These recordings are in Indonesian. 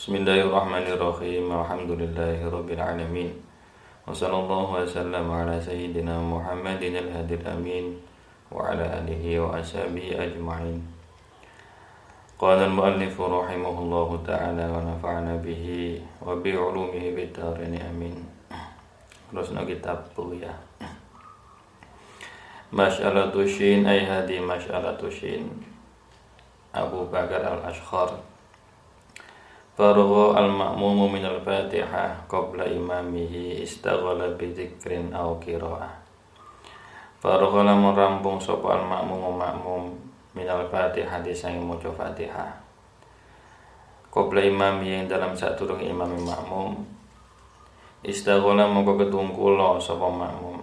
Bismillahirrahmanirrahim. Alhamdulillahirabbil alamin. Wassallallahu wasallam ala sayyidina Muhammadin al-hadil amin wa ala alihi wa ashabihi ajma'in. Qala al-muallif rahimahullahu ta'ala wa nafa'ana bihi wa bi 'ulumihi bid dharain amin. Terusna kitab ya. Mas'alatu syin ay hadi mas'alatu syin. Abu Bakar al-Ashkhar. Faragha al-ma'mumu min al-Fatihah qabla imamihi istaghala bi dzikrin aw qira'ah. Faragha lamun rampung sapa al-ma'mumu ma'mum min al-Fatihah disang maca Fatihah. Qabla imamihi dalam saturung imam ma'mum istaghala mongko ketungkula sapa ma'mum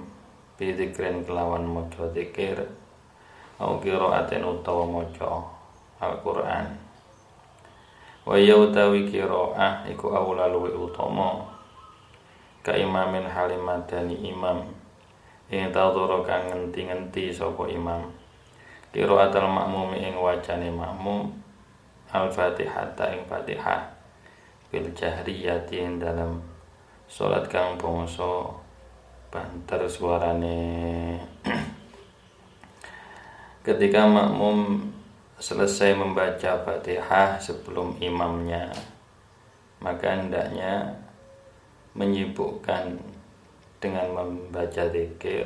bi dzikrin kelawan maca dzikir aw qira'atin utawa maca Al-Qur'an. Wa yautawi qiraah iku aula luwi utama ka imamin halimadani imam ing tadhara kang ngenti-ngenti sapa imam qiraatul makmum ing wacane makmum al-Fatihah ta ing Fatihah bil jahriyati ing dalam salat kang bangsa banter suarane. Ketika makmum selesai membaca Fatihah sebelum imamnya, maka hendaknya menyibukkan dengan membaca zikir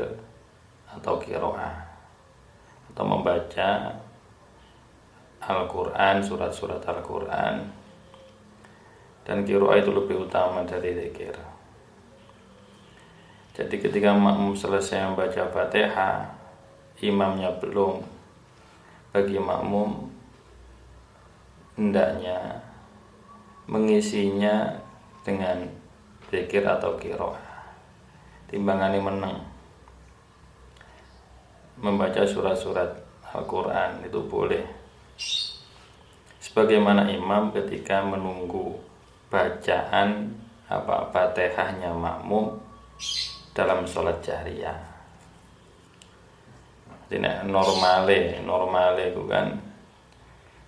atau qiraah atau membaca Al-Quran, surat-surat Al-Quran, dan qiraah itu lebih utama dari zikir. Jadi ketika makmum selesai membaca Fatihah, imamnya belum, bagi makmum hendaknya mengisinya dengan zikir atau qiraah. Timbangane meneng membaca surat-surat Al-Quran itu boleh, sebagaimana imam ketika menunggu bacaan Fatihahnya makmum dalam sholat jahriyah. Jadi normale itu kan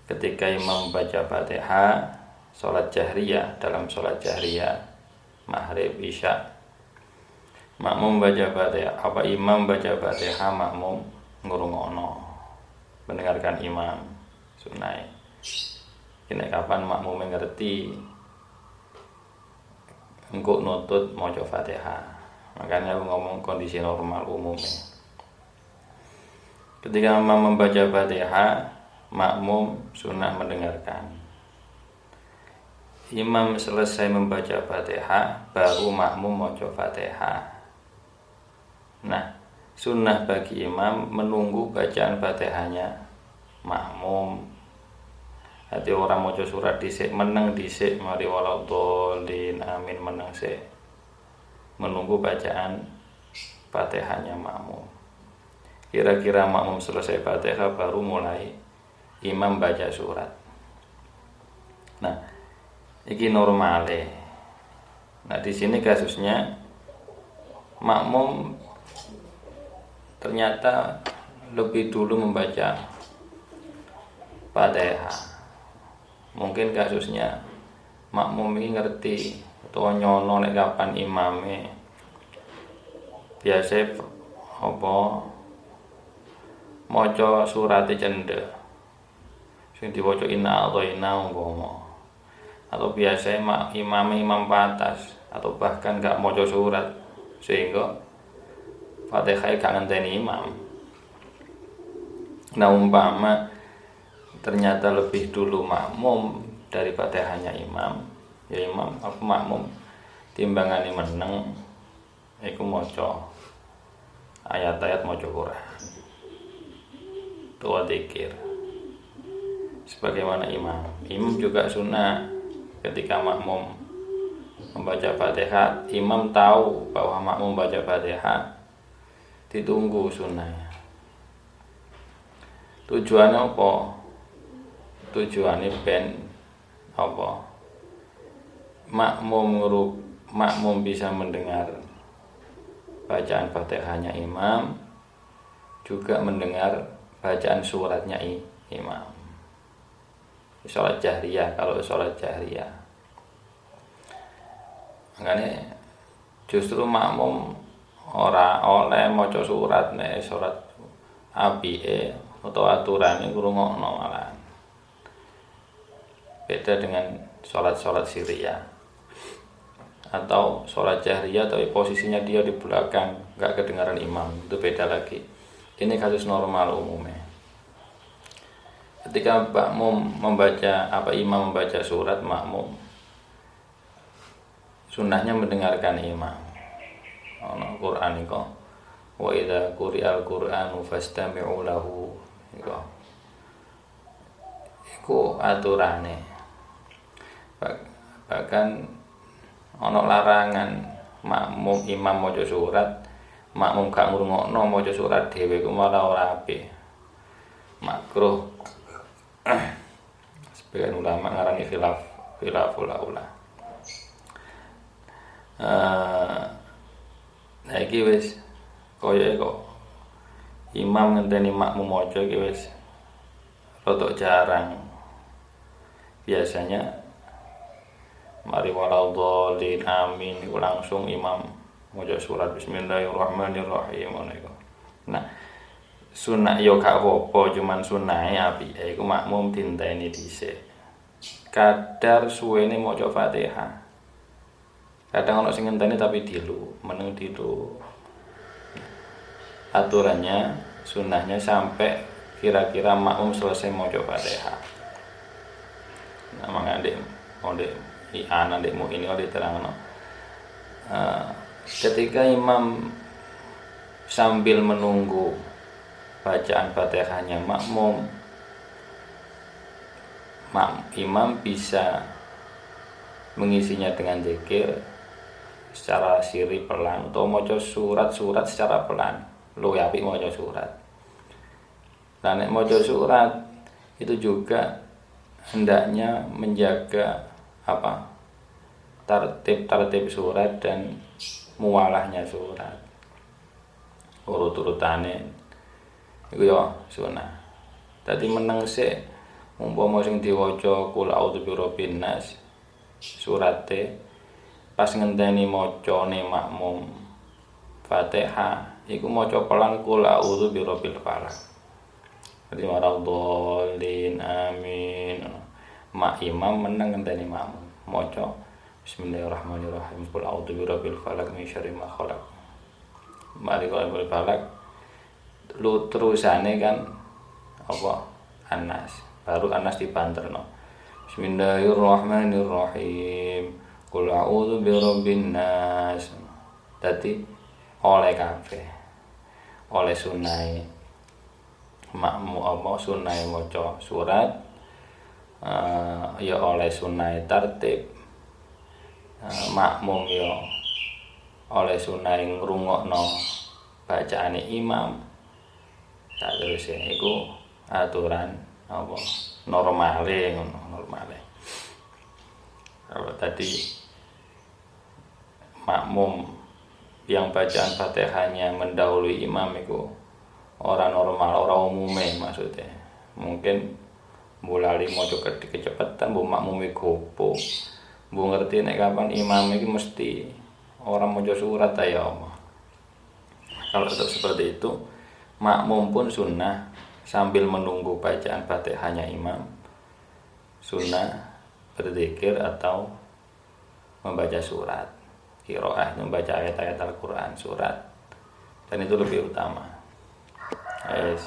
ketika imam baca Fatihah salat jahriyah, dalam salat jahriyah maghrib isya, makmum baca Fatihah, imam baca Fatihah, makmum ngrungokno mendengarkan imam sunai. Ini kapan makmum ngerti engko nutut maca Fatihah. Makanya aku ngomong kondisi normal umumnya. Ketika imam membaca Fatihah, makmum sunnah mendengarkan. Imam selesai membaca Fatihah, baru makmum maca Fatihah. Nah, sunnah bagi imam menunggu bacaan Fatihahnya makmum. Hati orang maca surat dhisik, meneng dhisik, mari waladhdallin amin meneng sik. Menunggu bacaan Fatihahnya makmum. Kira-kira makmum selesai Fatihah baru mulai imam baca surat. Nah, iki normale. Nah, di sini kasusnya makmum ternyata lebih dulu membaca Fatihah. Mungkin kasusnya makmum ini ngerti atau nyono nek kapan imame biasa maca surate cendek sing diwaca inna athaina umpama, atau biasa imam patas atau bahkan gak maca surat sehingga Fatihah gak ngenteni imam. Nah, umpama ternyata lebih dulu makmum dari Fatihahnya imam, ya imam makmum timbangane meneng iku maca ayat-ayat maca Quran doa dzikir sebagaimana imam. Imam juga sunnah ketika makmum membaca Fatihah, imam tahu bahwa makmum baca Fatihah, ditunggu sunnahnya. Tujuannya apa? Tujuannya ben apa? Makmum bisa mendengar bacaan Fatihahnya imam, juga mendengar bacaan suratnya imam. Sholat jahriyah, kalau sholat jahriyah Makanya justru makmum ora oleh maca surat nek surat apike utawa aturane ngrungokno malahan. Beda dengan sholat sirriyah atau sholat jahriyah, tapi posisinya dia di belakang, nggak kedengaran imam, itu beda lagi. Ini kasus normal umumnya. Ketika imam membaca surat, makmum sunnahnya mendengarkan imam. Ono Quran iku wa idza quri'al Qur'anu fastami'u lahu. Iku aturane. Bahkan ono larangan makmum imam maca surat, makmum gak ngrungokno maca surat dhewe ku malah ora apik. Makruh. Sebagian ulama ngarani khilaful aula. Nah iki wis koyo kok imam ngenteni makmum maca iki wis rada jarang. Biasanya mari waladhdallin amin iku langsung imam maca surat bismillahirrahmanirrahim ngono iku. Nah, sunah yo gak apa-apa, cuman sunahe apike iku makmum dinteni dhisik. Kadar suwene maca Fatihah. Kadang ono sing ngenteni tapi dilu, meneng dilu. Aturannya sunahnya sampai kira-kira makmum selesai maca Fatihah. Nah, mangane ndek ana ndek mu ini diterangno. Ketika imam sambil menunggu bacaan Fatihahnya imam bisa mengisinya dengan zikir secara sirri pelan atau maca surat secara pelan. Luwih apik maca surat. Nah, nek maca surat itu juga hendaknya menjaga tertib surat dan mualahnya surat. Urut-urutane iku ya sunah. Dadi meneng sik umpama sing diwaca qul a'udzu birabbin nas surate pas ngenteni macane makmum Fatihah iku maca pelan qul a'udzu birabbil falaq. Dadi waladhdallin amin. Mak imam meneng ngenteni makmum maca bismillahirrahmanirrahim qul a'udzu birabbil falaq min syarri ma khalaq. Mari birabbil falaq lu terusane kan Anas, baru Anas dibanterno bismillahirrahmanirrahim qul a'udzu birabbin nas. Dadi oleh kabeh oleh sunai makmum sunai maca surat, ya oleh sunai tertib, makmum ya oleh sunai ngrungokno bacaane imam. Tak terus iku aturan normale ngono normale. Kalau tadi makmum yang bacaan Fatihahnya mendahului imam itu orang normal, orang umume maksudnya. Mungkin mulai maca kecepatan bu makmum gopo. Bu ngerti nek kapan imam iki mesti orang maca surat ya Allah. Kalau seperti itu, makmum pun sunnah sambil menunggu bacaan Fatihahnya imam, sunnah berzikir atau membaca surat. Qiraah membaca ayat-ayat Al-Qur'an surat. Dan itu lebih utama. Yes.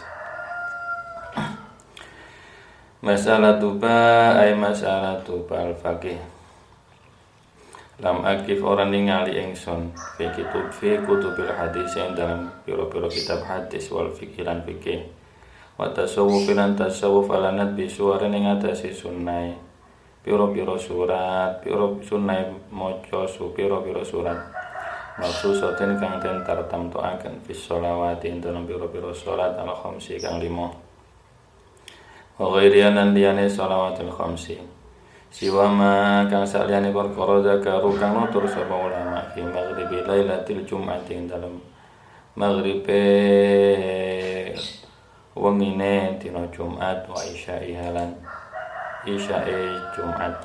Masalah tuba ay masalah tuba al-faqih. Lam akif orang ningali ingsun fi kutubil hadis yang dalam piro-piro kitab hadis wal fikih lan fikih. Wa tasawuf lan tasawuf ala nadbi suara ning atase sunnah. Piro-piro surat, piro sunnah maca piro-piro surat. Maksusatin kang den tartamtuaken fi sholawati dalam piro-piro salat al-khamsi kang 5. Wa ghairiyan lan liyane shalawatul khamsi. Siwa ma kang saliyane perkara zakaru kang nutur sapa ulama fi maghribi lailatul jum'ati dalam maghribe wengine dina Jumat wa isya'i halan isya'i Jumat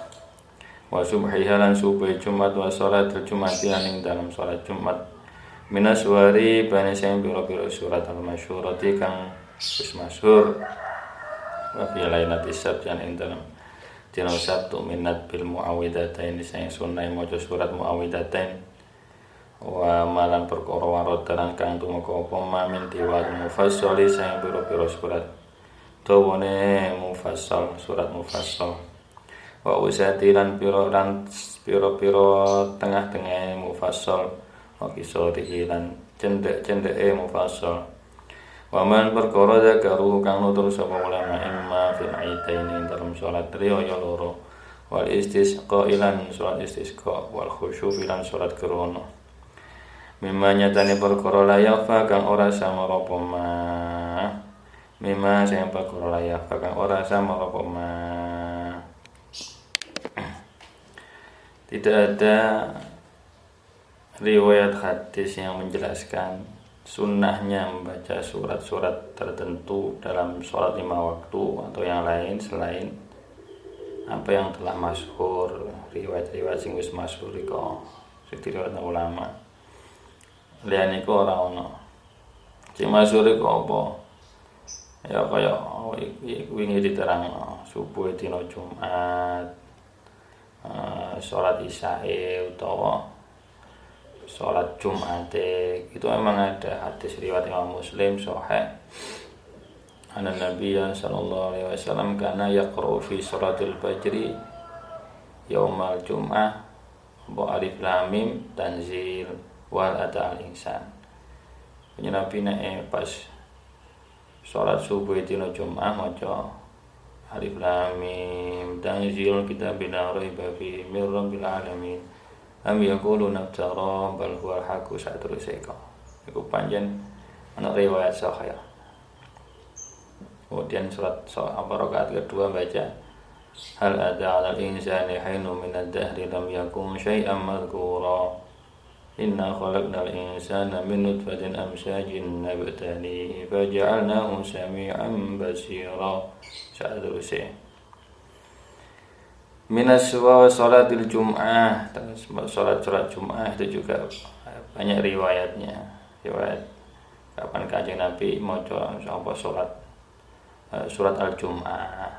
wa subhiha lan subuh Jumat wa sholatul Jumati lan ing dalam sholat Jumat minas wari bani sing pira-pira surat al-masyhurati kang wis masyhur wa fi lailati sabt lan ing dalam dina Sabtu minat bil muawwidatain sing sunah maca surat muawwidatain wa malan perkara warodalan kang tumeka apa mamin diwar mufassali sing pira-pira surat dawane mufassal surat mufassal wa usatilan pira-pira tengah-tengah mufassal wa kisarihi lan cendek-cendeke mufassal wa man perkara zakaru kang nutur sapa ulama imma fil aidaini dalam salat riyaya loro wal istisqa ilan salat istisqa wal khusyu ilan salat krono mimma nyatane perkara layafa kang ora sama apa ma mimma sing perkara layafa kang ora sama apa ma tidak ada riwayat hadis yang menjelaskan sunnahnya membaca surat-surat tertentu dalam sholat 5 waktu atau yang lain selain apa yang telah masyhur riwayat-riwayat sing wis masyhur iku diriwayat ulama. Liyane iku ora ono. Sing masyhur iku apa? Ya kaya wingi diterangno subuh dina Jumat, salat Isyae utawa salat Jumate. Itu memang ada hadis riwayat Imam Muslim sahih. Anna Nabiyya sallallahu alaihi wasallam kana yaqra'u fi salatil fajri yaumal jum'ah wa alif lam mim tanzil wal ata al insan. Nabi nek pas salat subuh dina Jumat maca alif lam mim tanzil kitabil la raiba fihi mir rabbil alamin am yaquluna tara bal huwal haqqu satrusika. Iku panjen ana riwayat sahih. Kemudian surat rakaat kedua baca hal ada 'alal insani hinun minad dahri lam yakun syai'an madhkura. Inna khalaqnal insana min nutfatin amsyajin nabtalihi faja'alnahu sami'an basira. Saterusé minas wa salatil jum'ah, salat Jumat itu juga banyak riwayatnya. Riwayat kapan Kanjeng Nabi maca apa surat al-Jum'ah,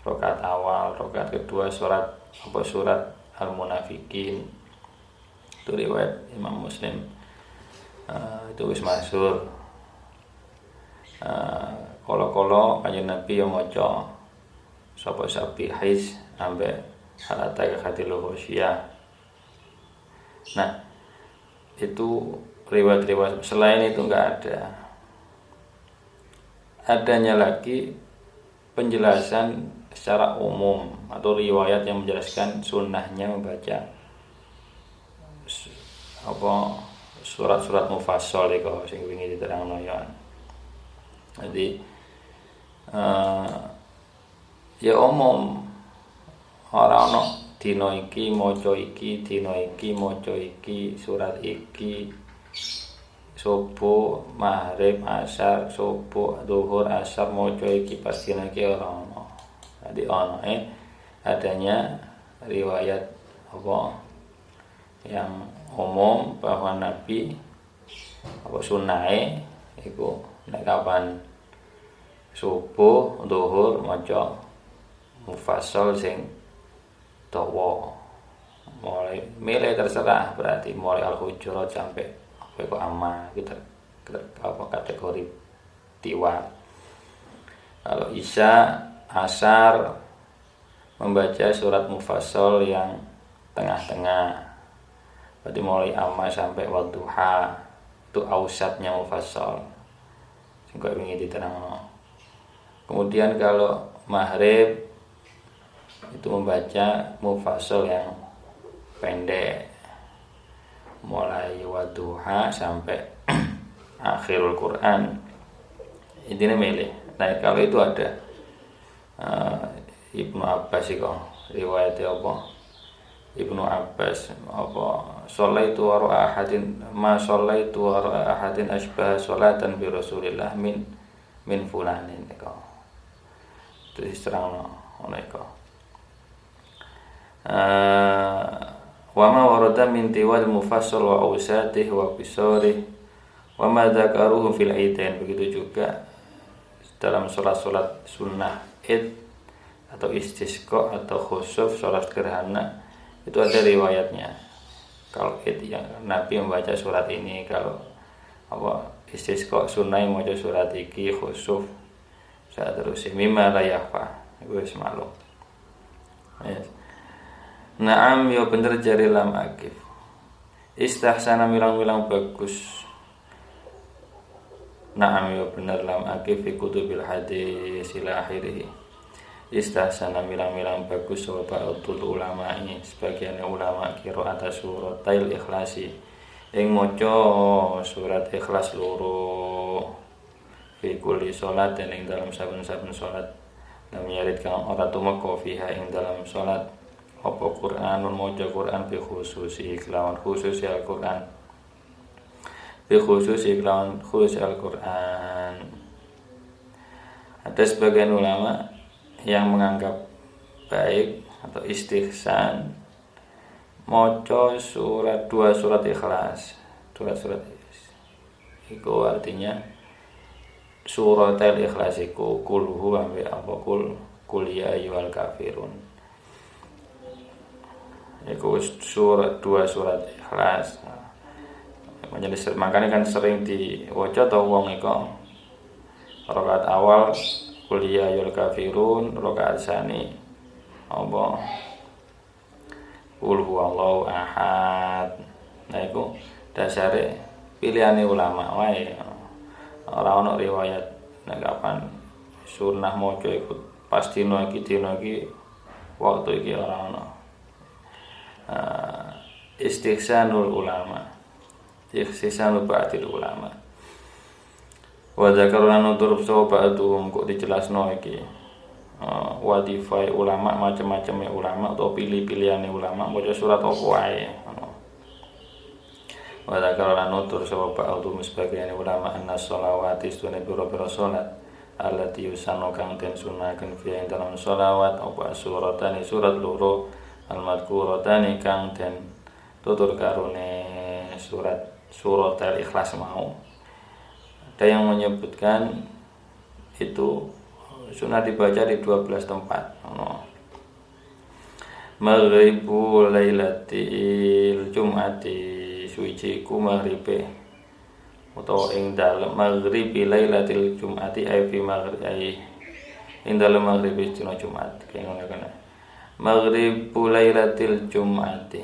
rakaat awal, rakaat kedua surat al-Munafikin. Itu riwayat Imam Muslim. Itu wis masyhur. Kala-kala Kanjeng Nabi yang maca sapa sabihis ambek halata khatil khusyah. Nah, itu riwayat-riwayat selain itu enggak ada. Adanya lagi penjelasan secara umum atau riwayat yang menjelaskan sunnahnya membaca apa surat-surat mufassal iku sing wingi diterangno ya. Jadi ya umum ora ono dina iki maca iki, dina iki maca iki, surat iki subuh, maghrib, asar, subuh, zuhur, asar maca iki pasti nek ora ono. Jadi ono adanya riwayat apa yang umum bahwa Nabi apa sunahe iku nek kapan subuh, zuhur maca mufassal sing dawa. Mulai milih terserah berarti mulai Al-Hujurat sampai kok amma kita apa kategori tiwa. Kalau Isya, Asar membaca surat mufassal yang tengah-tengah. Berarti mulai amma sampai wadduha itu ausatnya mufassal. Sing kok wingi diterangno. Kemudian kalau maghrib itu membaca mufassal yang pendek. Mulai wadduha sampai akhirul Quran. Intinya milih. Nah, kalau itu ada Ibnu Abbas itu riwayatnya apa? Ibnu Abbas apa sholaitu wa ahadin ma sholaitu wa ahadin asbah sholatan bi Rasulillah min fulanin iku. Terus terangno ono iku. Wa ma warada min tiwal mufassal wa awsatih wa qisarih wa ma dzakaruhu fil aidain. Begitu juga dalam sholat-sholat sunnah id atau istisqa atau khusuf, sholat gerhana, itu ada riwayatnya. Kalau id yang Nabi membaca surat ini, kalau istisqa sunnah membaca surat iki, khusuf saya terus mimma la yakhfa, wis maklum. Yes. Naam yo bener jari lam akif. Istahsana milang-milang bagus. Naam yo bener lam akif fi kutubil hadis ila akhirih. Istahsana milang-milang bagus sahabatul ulama ini sebagian ulama qiraat suratil ikhlasi ing maca surat ikhlas loro fi kulli salat dan ing dalam saben-saben salat lam yarid kang ora tumeka fiha ing dalam salat apa Qur'anun maca Qur'an bi khususi kelawan khusus Al-Qur'an bi khususi kelawan khusus Al-Qur'an. Ada sebagian ulama yang menganggap baik atau istihsan maca surat 2 surat ikhlas, 2 surat itu artinya surat al-ikhlas iku kul huwa apa kul ya ayyuhal kafirun. Iku surat 2 surat ikhlas. Makanya kan sering diwaca to wong iku rakaat awal kuliah yul kafirun, rakaat sani apa qul huwallahu ahad. Nah iku dasare pilihane ulama wae. Ora ono riwayat nek kapan sunah maca iku pas dina iki waktu iki ora ono. Istihsanul ulama, istihsanul ba'dil ulama. Wa dzakarna nutur ba'dhum kok dijelasno iki wadifai ulama macam-macam ulama atau pilih-pilihane ulama maca surat apa wae ngono. Wa dzakarna nutur ba'dhum sebagian ulama anna sholawati sunne pira-pira salat allati yusannu kang den sunaken fi dalam sholawat apa suratane surat loro al-madhkuratani kang den tutur karone surat al-ikhlas mau. Ada yang menyebutkan itu sunah dibaca di 12 tempat. Maghribu lailatil jum'ati suci ku maghribe utawa ing dalem maghribi lailatil jum'ati ay fi maghribi ing dalem maghribi dina Jumat kaya ngono kan. Maghribu lailatil jum'ati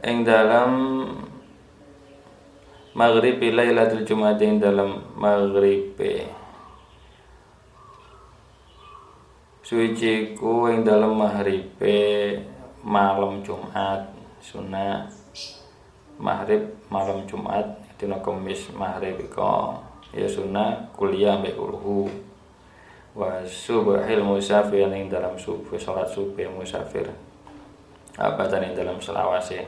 ing dalam maghribi lailatul jumat ing dalam maghribe suci ku ing dalam maghribe malam Jumat sunah maghrib malam Jumat dina Kamis maghrib iku ya sunah kuliah mbek ulhu wa subhil musafir ing dalam subuh salat subuh musafir apa tadi dalam selawase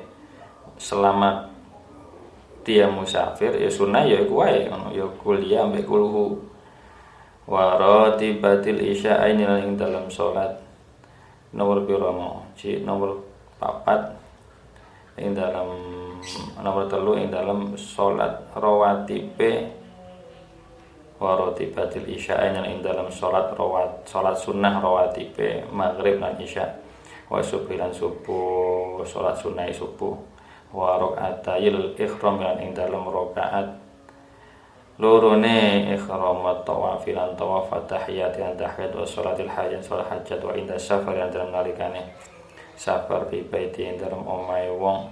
selama dia musafir ya sunnah ya iku wae ngono ya kuliah mbek kulhu wa ratibatil isya ing dalam salat nomor piro mau nomor 4 ing dalam nomor 3 ing dalam salat rawatibe wa ratibatil isya ing dalam salat sunnah rawatibe maghrib lan isya wa subhilan subuh salat sunnah subuh wa rakaatayil ihram lan ing dalem rakaat lorone ihram tawaf lan tawaf tahiyat lan tahiyat wa salatil hajat salat hajat wa inda safar lan dalam nalikane safar fi baiti ing dalem omahe wong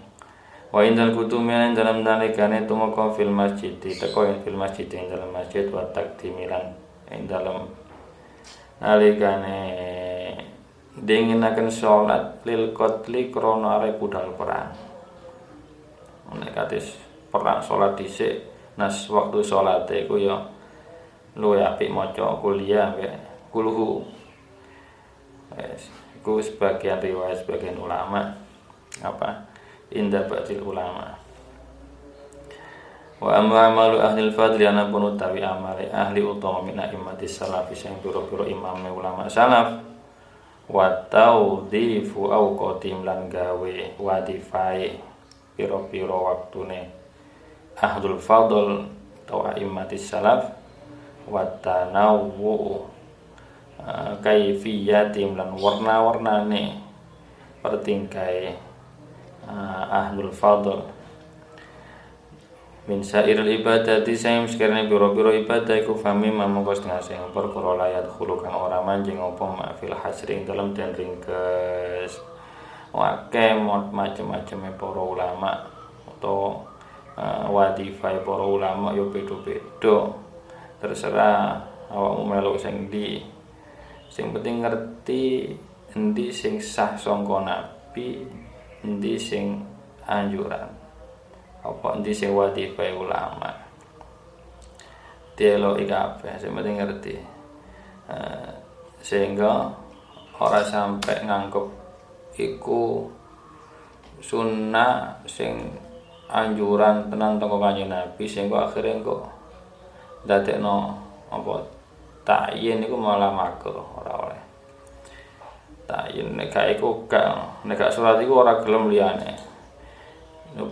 wa indal kutumin dalam nalikane tumeka fil masjid teko ing fil masjid ing dalam masjid wa takdimilan ing dalem nalikane dinginaken salat lil qatli krana arep budal perang. Nek katis perang salat dhisik nas waktu salate iku ya luwih apik maca kuliah mbek kulhu. Wes iku sebagian riwayat sebagian ulama apa inda ba'dil ulama. Wa amalu ahli al-fadli ana pun utawi amale ahli utama min a'immatis salaf sing pira-pira imam ulama salaf wa tawdhifu awqatim lan gawe wadifai piro-piro waktune ahlul fadl atau a'immatis salaf wa tanawwu kaifiyatim lan warna-warnane pertingkai ahlul fadl min sairil ibadati sing sekirane pira-pira ibadah iku fami mamangka setengah sing perkara layat khulu kang ora manjing apa mafil hasri ing dalem den ringkes wake macam-macam para ulama atau wadifai para ulama yo beda-beda terserah awakmu melok sing ndi sing penting ngerti endi sing sah sangka nabi endi sing anjuran apa endi sing wadifai ulama dielo kabeh sing penting ngerti sehingga ora sampai nganggep iku sunnah sing anjuran tenan teko Kanjeng Nabi sehingga akhirnya kok dadekno apa takyin iku malah makruh ora oleh takyin nek gak surat iku ora gelem liyane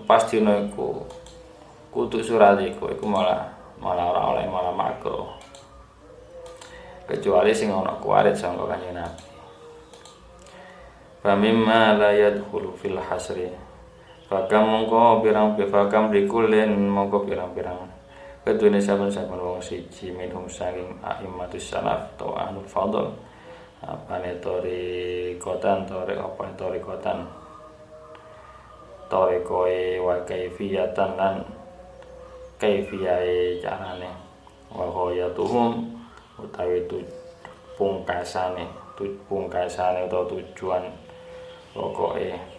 pasti no iku kudu surat iku malah ora oleh malah makruh kecuali sing ana kuwarit sangka Kanjeng Nabi fa mimma la yadkhulu fil hasri fakam mongko pirang dikulin mongko pirang-pirang kedune saben-saben wong siji minhum saking a'immatus salaf atau ahlul fadl apane torikotan torikoe wa kaifiyatan lan kaifiyae carane wa ghayatuhum utawi pungkasane atau tujuan pokoke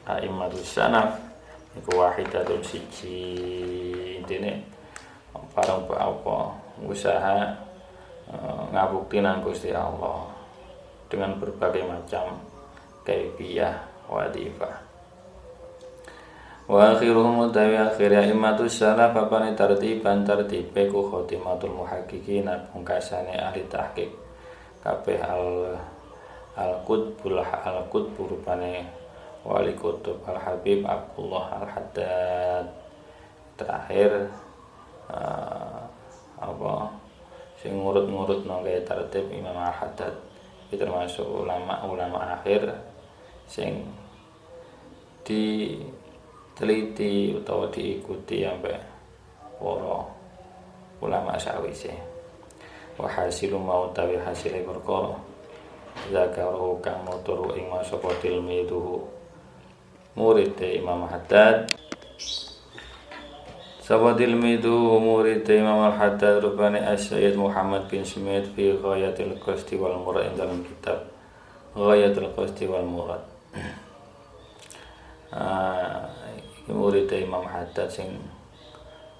a'immatus salaf iku wahidatun siji intine barang apa usaha ngabukti nang Gusti Allah dengan berbagai macam kaifiyah wadifah wa akhiruhum utawi akhir a'immatus salaf apane tartibe ku khotimatul muhaqqiqin pungkasane ahli tahqiq kabeh al-qutb rupane wali kutub al-habib Abdullah al-Haddad terakhir apa sing ngurut-ngurut nang tertib Imam al-Haddad itu termasuk ulama akhir sing diteliti atau diikuti sampai para ulama sawise wa hasilu mau tawi hasile perkara zakaru kang muturu ing masapa tilmiduhu murid Imam Haddad sahabatil midu murid Imam Al-Haddad rupane As-Sayyid Muhammad bin Smith fi Ghayatil Qasdi wal Murad dalam kitab Ghayatil Qasdi wal Murad murid Imam Haddad sing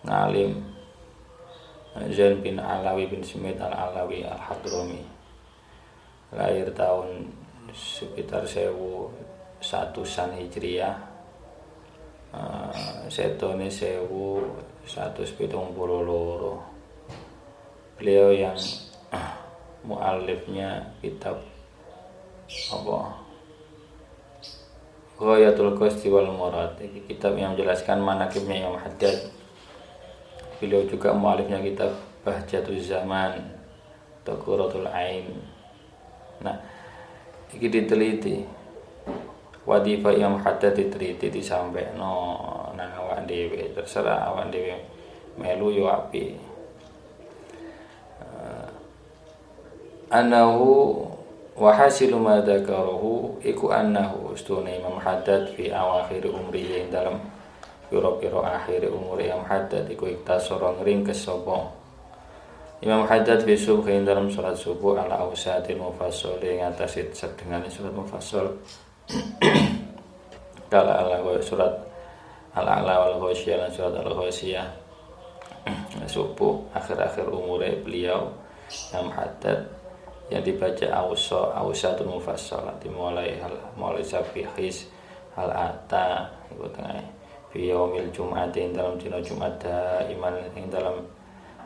ngalim Zain bin Alawi bin Smith Al-Alawi Al-Hadrami lahir tahun sekitar 1100-an Hijriah setone 1172 beliau yang muallifnya kitab apa Ghayatul Qasdi wal Murad ini kitab yang menjelaskan manaqibnya Imam Haddad beliau juga muallifnya kitab Bahjatuz Zaman atau Qurratul Ain nah ini diteliti wadifah yang Haddad diteliti disampaikan nang awak dhewe terserah awak dhewe melu yo api anahu wa hasilu ma dzakarahu iku annahu ustuna Imam Haddad fi awakhir umrihi dalam pira-pira akhir umur Imam Haddad iku iktasara ngringkes sapa Imam Haddad fi subhi dalam salat subuh ala ausatil mufassal ing atase sedengane surat mufassal kala ala surat al-a'la wal ghasyiyah dan surat al-ghasyiyah subuh akhir-akhir umure beliau Imam Haddad yang dibaca ausatul mufassal dimulai sabihis al-ata iku tengah fi yaumil jum'ati dalam dina Jumat iman ing dalam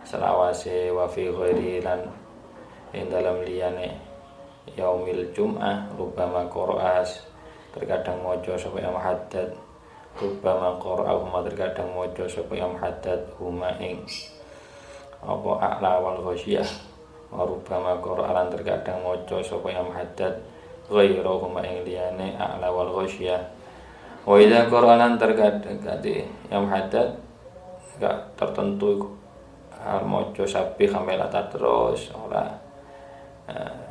selawase wa fi ghairi lan ing dalam liyane yaumil jum'ah rubama qira'as terkadang maca sapa Imam Haddad rubama qira'ahuma terkadang maca sapa Imam Haddad huma ing apa a'la wal ghasyiyah wa rubama qira'an terkadang maca sapa Imam Haddad ghairuhuma ing liyane a'la wal ghasyiyah wa idza qira'an terkadang kate Imam Haddad gak tertentu hal maca sabih kamela terus ora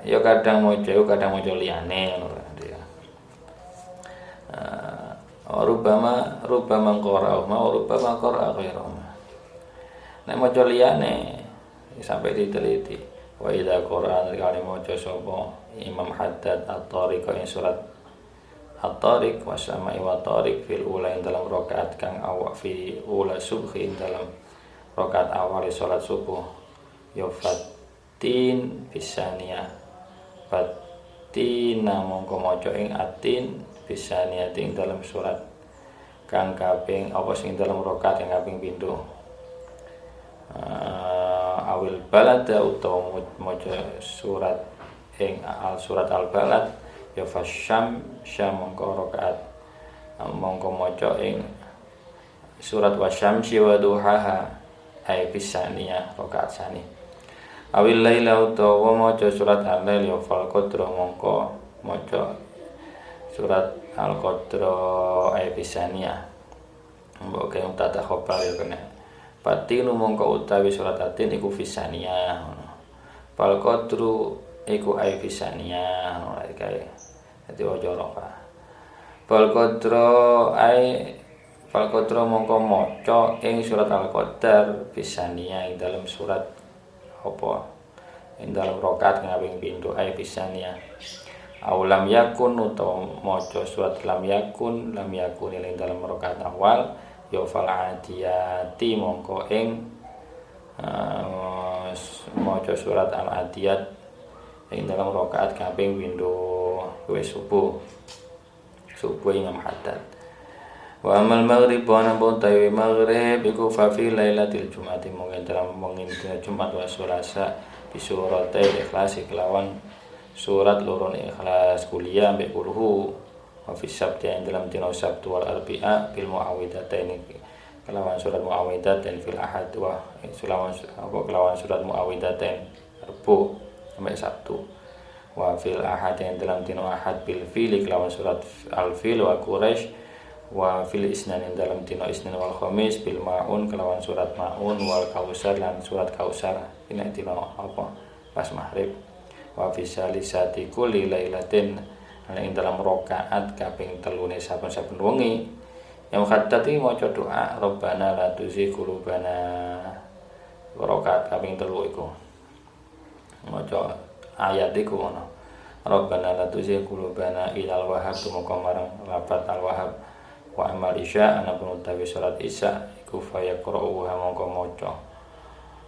ya kadang maca liyane ngono ya rubama qira'ahuma rubama qira'a ghairuhuma nek maca liyane sampai diteliti wa idza qira'a kali maca sapa Imam Haddad at-Tariq ing surat at-Tariq wa sama'i wa tariq fil ula ing dalam rakaat kang awak fi ula subhi ing dalam rakaat awal salat subuh ya fatin bisaniyah fatina mongko maca ing atin bisaniyah ing dalam surat kang kaping apa sing dalam rakaat kang kaping pindho awil balad utawa maca surat ing surat al-balad ya fasyam mongko rakaat mongko maca ing surat wasyamsi wa duhaha ay bisaniyah rakaat sani awil laila utawa maca surat al-lail ya fal qadra mongko maca surat al-qadra ay bisaniyah mbok kaya tata khobar ya kena patinu mongko utawi surat atin iku bisaniyah fal qadru iku ay bisaniyah ora kae dadi waca roka fal qadra mongko maca ing surat al-qadar bisaniyah ing dalam surat apa ing dalam rakaat kaping pindho ay bisaniyah aulam yakun utawa maca surat lam yakun ing dalam rakaat awal ya fal adiyati mongko ing maca surat al-adiyat ing dalam rakaat kaping pindho wis subuh Imam Haddad wa amal maghrib wa nampun tawi maghrib iku fa fi lailatil jum'ati mungkin dalam dina Jumat wa Selasa bi suratil ikhlas kelawan surat lorone ikhlas kuliah mbek kulhu wa fi sabti ing dalam dina Sabtu wal arbi'a bil muawwidataini kelawan surat muawwidatain fil ahad wa kelawan surat muawwidatain Rabu sampai Sabtu wa fil ahad yang dalam dino ahad bil fil kelawan surat al-fil wa Quraisy wa fil isnan yang dalam dino isnan wal khamis bil maun kelawan surat maun wal kausar lan surat kausar ini dino apa pas maghrib wa fi salisati kulli lailatin yang dalam rakaat kaping 3 saben-saben wengi yang Haddad iki maca doa Rabbana la tuzigh qulubana rakaat kaping 3 iku maca ayat iku ngono Rabbana la tuzigh qulubana ilal wahhab tumuka marang lafat al-wahhab wa amal isya ana pun utawi salat isya iku fayaqra'u mongko maca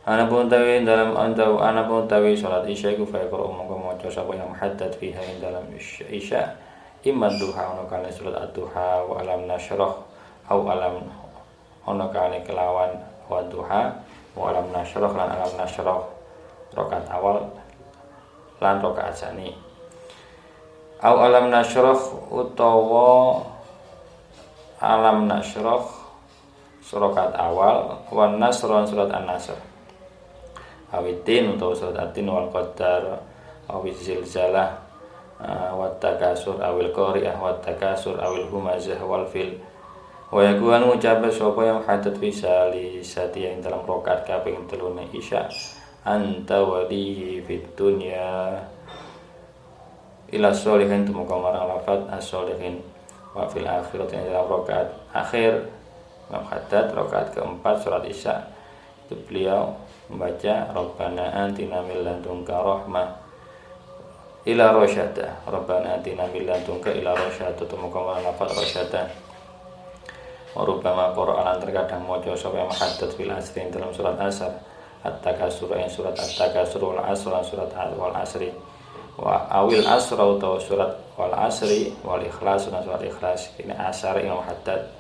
ana pun utawi salat isya iku fayaqra'u mongko maca sapa yang Haddad fiha ing dalam isya imma duha ana kala salat ad-duha wa alam nasyrah au alam ana kala kelawan wa duha wa alam nasyrah lan alam nasyrah rakaat awal lan rakaat sani au alam nasyrah utawa alam nasyrah surat awal wan nasron surat an-nasr awitin utawa surat atin wal qadar awil zilzalah wat takasur awil qari'ah wat takasur awil humazah wal fil wa yakuan ngucap sapa yang Haddad fisali sati yang dalam rakaat kaping 3 isya anta walihi fid dunya ila sholihin tumuka marang lafat as-sholihin wa fil akhirat yang dalam rakaat akhir Imam Haddad rakaat keempat surat isya itu beliau membaca Rabbana atina min ladunka rahmah ila rasyada Rabbana atina min ladunka ila rasyada tumuka marang lafat rasyada wa rubbama qur'an terkadang maca sapa Imam Haddad fil asri dalam surat asar at-takasur yang surat at-takasur wal asr surat wal asri wa awil asra atau surat wal asri wal ikhlas surat ikhlas ini asar Imam Haddad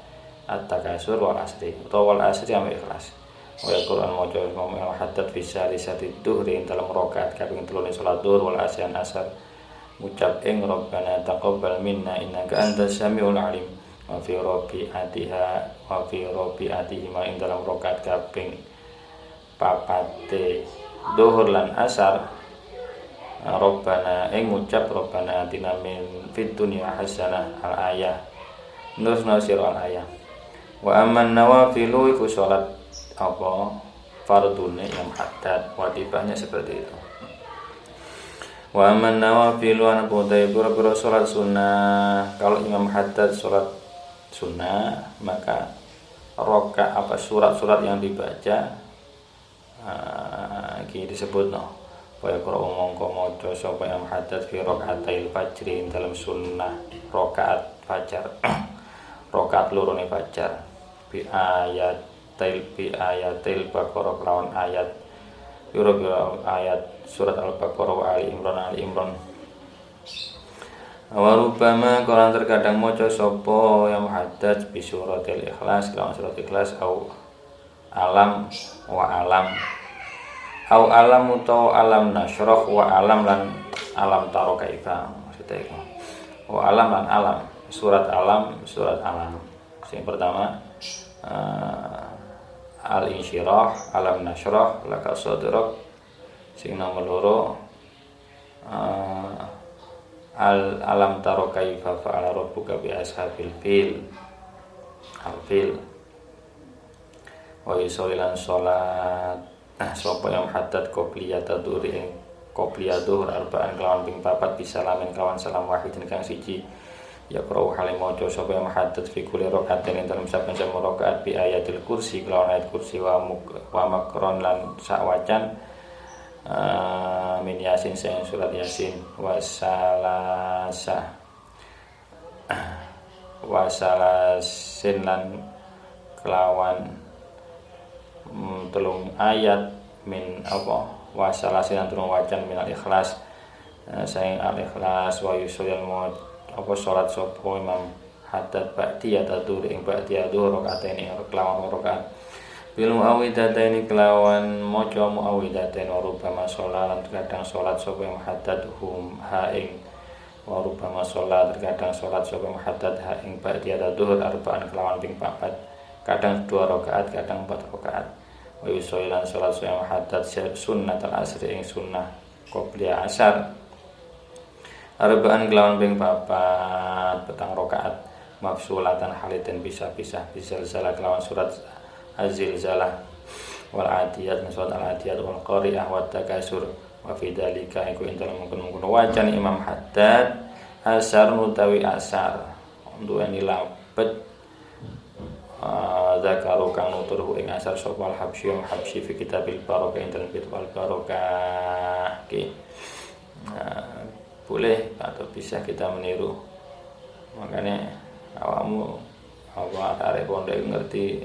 at-takasur wal asri atau wal asri sama ikhlas wa Al-Qur'an maca Imam Haddad bisa lisati dhuhri dalam rakaat kaping 3 salat dhuhr wal asyan asar ngucap ing Rabbana taqabbal minna innaka antas samiul alim wa fi rabi'atihi ma ing dalam rakaat kaping papate dhuhur lan asar Rabbana ing ngucap Rabbana atina min fid dunya hasanah al ayah nusna sira al ayah wa amman nawafilu iku salat apa fardune yang haddad wajibnya seperti itu. Wa amman nawafilu ana bodai pura-pura salat sunnah kalau imam haddad salat sunnah maka rakaat apa surat-surat yang dibaca iki disebut no kaya Qur'an mongko maca sapa yang haddad fi rakaatil fajri dalam sunnah rakaat fajar rakaat lorone fajar bi ayatil baqarah lawan ayat pira-pira ayat surat al-baqarah wa ali imran wa rubbama Quran terkadang maca sapa yang haddad bi suratil ikhlas lawan surat ikhlas au alam wa alam au alam utawa alam nasyrah wa alam lan alam taro kaifa maksudnya itu wa alam lan alam surat alam yang pertama al-insyirah alam nasyrah laka sadrak sing nomor loro alam taro kaifa fa'ala rabbuka bi ashabil fil al-fil wa yusallilan salat sapa yang haddad qobliyah taduri qobliyah dhuhr arba'an kelawan ping 4 bisa lamin kawan salam wahidin kang siji ya qra'u halim maca sapa yang haddad fi kulli rakaatin dalam saben-saben rakaat bi ayatil kursi kelawan ayat kursi wa makron lan sakwacan min yasin sing surat yasin wasalasin lan kelawan telung ayat min apa wasalasin telung wacan min al-ikhlas saing al-ikhlas wa yusolil maut apa salat sapa imam haddad ba'diyah tadur ing ba'diyah dhuhr rakaatain kelawan rakaat bil muawwidataini kelawan maca muawwidatain wa rubbama sholalan terkadang salat sapa imam haddad hum ha ing wa rubbama sholat terkadang salat sapa imam haddad ha ing ba'diyah dhuhr arba'an kelawan ping 4 kadang 2 rakaat kadang 4 rakaat wa yusollan salat yang haddad sunnat al-asri ing sunnah qobliyah asar arba'an kelawan ping 4 petang rakaat mafsulatan haliten bisa-bisa salah kelawan surat az-zilzalah wal adiyat surat al-adiyat wal qari'ah wat takasur wa fi dzalika iku dalam mungkin wacan imam haddad asar utawi asar duweni labet zakaru kang nuturhu ing asar sapa al-habsyi fi kitabil barokah dalam kitab al-barokah boleh atau bisa kita meniru makanya awakmu apa arek pondok ngerti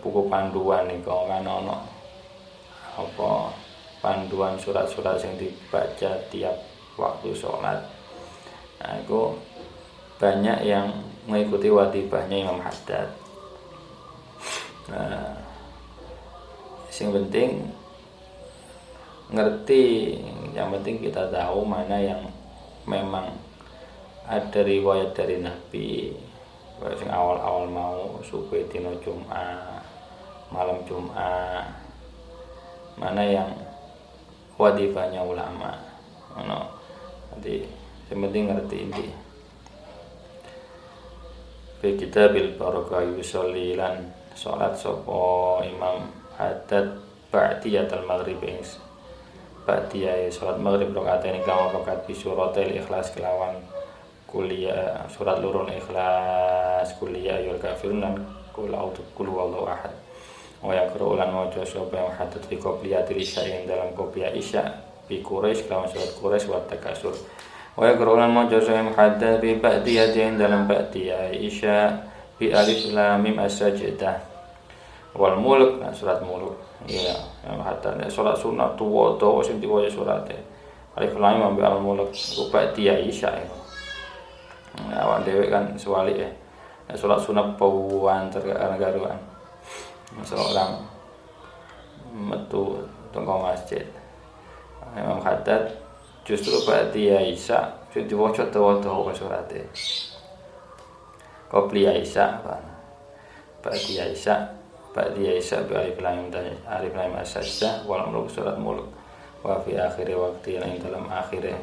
buku panduan niku kan ono apa panduan surat-surat yang dibaca tiap waktu sholat nah itu banyak yang mengikuti wadibahnya Imam Haddad. Nah, yang penting ngerti, yang penting kita tahu mana yang memang ada riwayat dari Nabi. Yang awal-awal mau subuh dino Jumat, malam Jumat, mana yang wadibahnya ulama. Nanti yang penting ngerti ini. Fi kitabil barokah yusolli lan salat sapa Imam Haddad ba'diyatul maghrib ba'diyah salat maghrib rakaatain kelawan rakaat bi suratil ikhlas kelawan kuliah surat lurun ikhlas kuliah ayyul kafirun lan qul huwallahu ahad wa yaqra'u lan maca sapa Imam Haddad fi qobliyatil isya ing dalam qobliyah isya bi Quraisy kelawan surat Quraisy wa takasur wa yaqra'una maca sahih haddad bi ba'diyatin dalam ba'diyah isya bi alif lam mim as-sajdah wal mulk surat mulk ya haddad salat sunat tuwa to sing diwaca surate alif lam mim bi al mulk ba'diyah isya awak dhewe kan suwali salat sunat pauan tergaruan seorang metu tengok masjid Imam Haddad justru ba'di Isya sing diwaca dawa-dawa surate. Qabli Isya ba'di Isya bi alif lam as-sajdah wal mulk surat mulk wa fi akhir waqti lan dalam akhire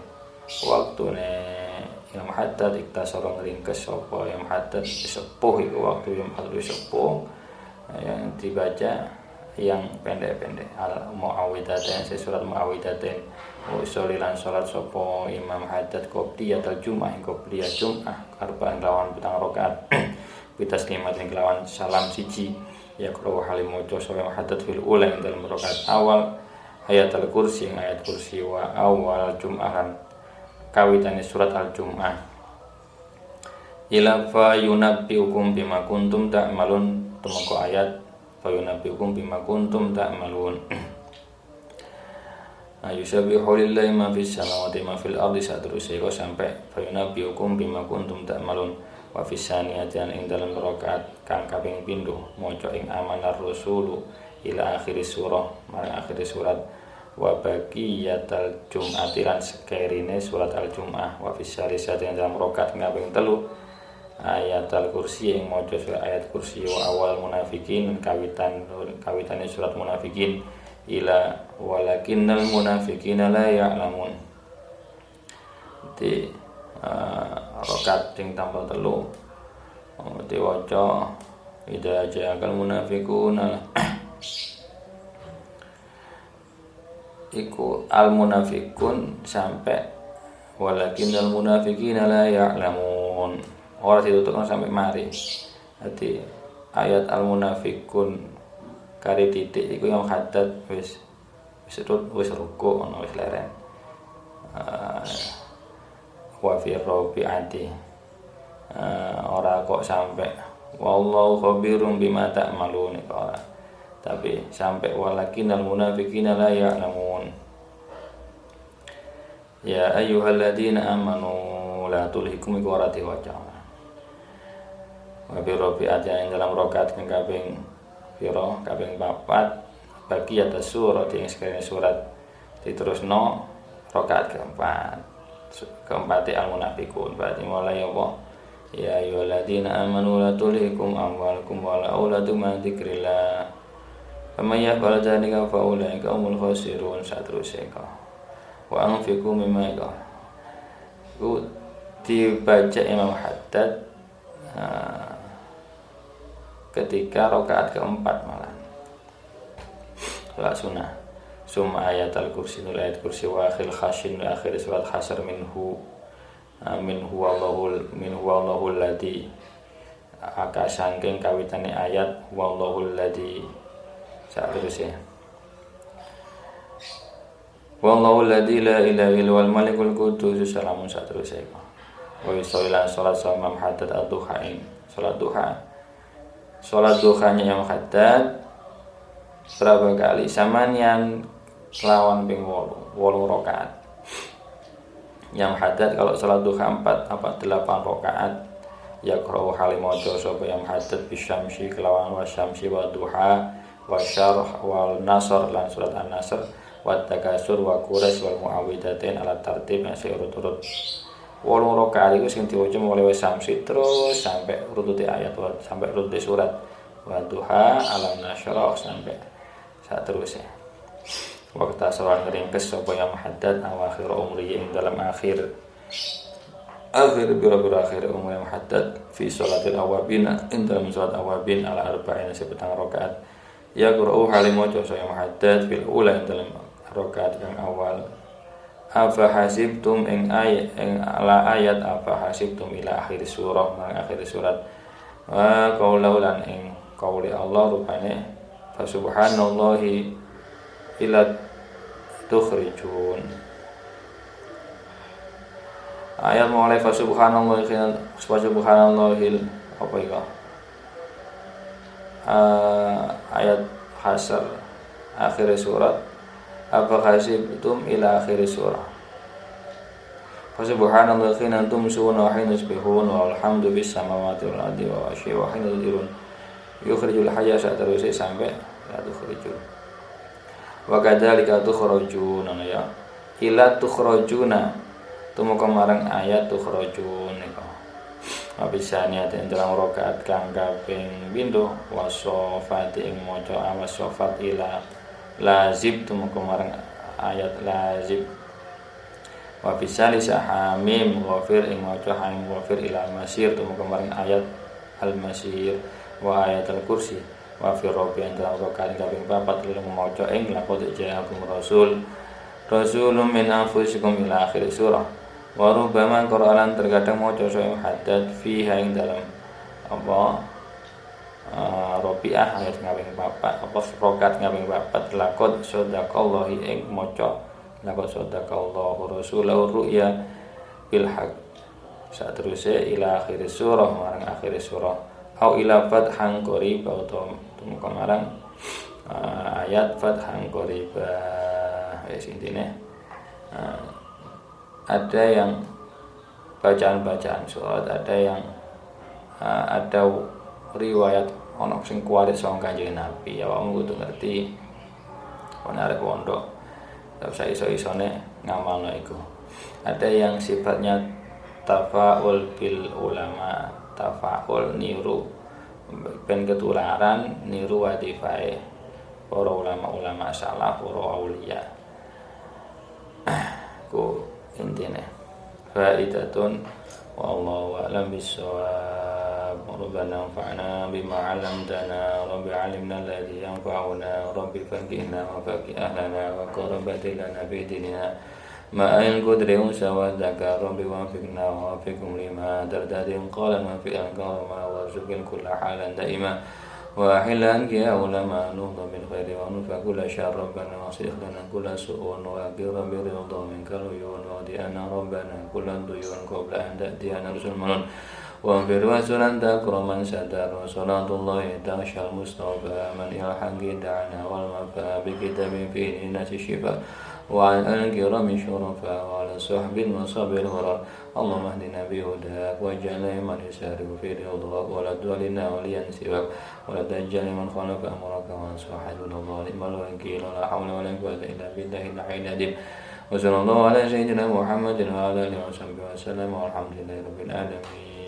waktune yang haddad iktasara ringkes sapa yang haddad sepuh iku waktu yang harus sepuh yang dibaca yang pendek-pendek al muawwidatain surat muawwidatain usulilan salat sapa imam haddad qobliyatul jumu'ah qobliyah jumu'ah arba'an lawan petang rakaat bitaslimat ing lawan salam siji ya qra halim maca sapa haddad fil ula ing dalam rakaat awal ayat al-kursi ayat kursi wa awal jum'ahan kawitane surat al-jum'ah ila fa yunabbiukum bima kuntum ta'malun temoko ayat fa yunabbiukum bima kuntum ta'malun yusabbihu lillahi ma fis samawati ma fil ardi saterusé kok sampai fa yunabbiukum bima kuntum ta'malun wa fis saniyati ing dalam rakaat kang kaping pindho maca ing amanar rasulu ila akhir surah marang akhir surat wa baqiyatal jum'ati lan sekerine surat al-jum'ah wa fis salisati ing dalam rakaat kaping 3 ayat al-kursi yang maca surat ayat kursi wa awal munafikin kawitane surat munafikin ila walakinnal munafiqina la ya'lamun di rakaat sing tambah 3 diwaca idza ja'al munafiquna iku al munafiqun sampai walakinnal munafiqina la ya'lamun ora ditutukno sampai mari. Dadi ayat al munafiqun kari titik iku yang haddad wis ruku ono wis leren wa fi rabi'ati ora kok sampai wallahu khabirum bima ta'malun ora tapi sampai walakinnal munafiqina la ya'lamun ya ayyuhalladzina amanu la tulhikum iku ora diwaca wa fi rabi'ati ing dalam rakaat kang kaping pira kaping 4 bagi atas surat yang sekalian surat diterusno rakaat keempat al-munafiqun berarti mulai apa ya ayyuhalladzina amanu la tulhikum amwalukum wala auladukum an dzikrillah faman yaf'al dzalika fa ulaika humul khasirun saterusé wa anfiqu mimma dibaca Imam Haddad ketika rakaat keempat malah salat sunnah summa ayat al-kursi nul ayat kursi wa akhir khashin akhir surat hasr minhu Allahul ladzi akasangking kawitane ayat Allahul ladzi saterusé Allahul ladzi la ilaha illa huwal malikul qudus salamun saterusé wa yusalli salat sama Haddad ad-duha salat duhanya yang Haddad berapa kali samanian lawan ping 8 rakaat yang Haddad kalau salat duha 8 rakaat ya qra'u halimato sapa yang Haddad bisyamsi kelawan wasyamsi wa duha wa syarh wal nasr lan surat an-nasr wa takasur wa quraish wal muawwidatain ala tartib yang urut-urut 8 rakaat iku sing diwaca mulai wasyamsi terus sampai urute ayat sampai urute surat wa duha alam nasrah sampai saterusnya waktu asal ringkes sapa yang Haddad awakhir umri ing dalam akhir bira-bira akhir umur yang Haddad fi sholatil awabin ing dalam salat awabin ala arba'in sepetang rakaat ya qra'u halimoco so yang Haddad fil ula ing dalam rakaat yang awal afa hasibtum ing ayat ing ala ayat afa hasibtum ila akhir surah marang akhir surat wa qaululan ing qauli Allah rupane fa subhanallahi ila tukhrijun ayat mulai fa subhanallahi apa itu ayat hasr akhir surat apa hasibtum ila akhir surah fa subhanallahi khina tumsuna wa hina tusbihun walhamdu bis samawati wal ardi wa asyi wa hina tudirun yukhrijul hayya saterusé sampai la tukhrijun wa kadzalika tukhrajun ya ila tukhrajuna tumeka marang ayat tukhrajun nika abisaniat ing dalam rakaat kang kaping pindho wasofati ing maca awasofat ila lazib tumeka marang ayat lazib wa bisali sahamim ghafir ing maca hamim ghafir ila masir tumeka marang ayat al masir wa ayat al kursi wa fi rabbi ing dalam rakaat kaping papat lha maca ing laqad ja'akum rasulun min anfusikum ila akhir surah wa rubbama Qur'anan terkadang maca saya haddad fiha ing dalam apa Rabi'ah ayat kaping papat apa rakaat kaping papat laqad sadaqallahi ing maca laqad sadaqallahu rasulahu ru'ya bil haq saterusé ila akhir surah marang akhir surah au ila fathan qariba utawa tumeka marang ayat fathan qariba wis intine ada yang bacaan-bacaan surat, ada yang ada riwayat ono sing kuwarit saka Kanjeng Nabi. Ya awakmu kudu ngerti ana arep pondok. Ora usah iso-isone ngamalno iku. Ada yang sifatnya tafaul bil ulama, tafaul niru ben ketularan niru wadifae para ulama-ulama salaf, para aulia. Ku intine faidatun wallahu a'lam bissawab. Rabbana anfa'na bima 'allamtana rabbi 'allimna alladhi yanfa'una rabbi faqihna wa faqih ahlana wa qurrabati lana fi dinina ma in qudri wa dzaka rabbi wafiqna wa wafiqum lima tardadin qala ma fi al-karama wa zukil kulla halan daima wa hilan ya ulama nuhdha min khairi wa nufa kulla syarr rabbana wasih lana kulla su'un wa aqirra bi ridha minka uyun wa di'ana rabbana kulla duyun qabla an ta'tiyana rusul manun wa fi rusulan takraman sadar wa salatullahi ta'ashal mustafa man ilhaqi da'ana wal mafa bi kitabin fi nasi shifa wa al-kirami syurafa wa ala sahbil masabil hurar Allahumma hdina bihudak wa ja'alna man yusari'u fi ridhak wa la tudallina waliyan siwak wa la taj'alna man khalafa amraka wa sahadun zaliman wa wakil la hawla wa la quwwata illa billahi al-'aliyyil 'azim wa sallallahu ala sayyidina Muhammadin wa ala alihi wa sahbihi wa sallam walhamdulillahi rabbil alamin.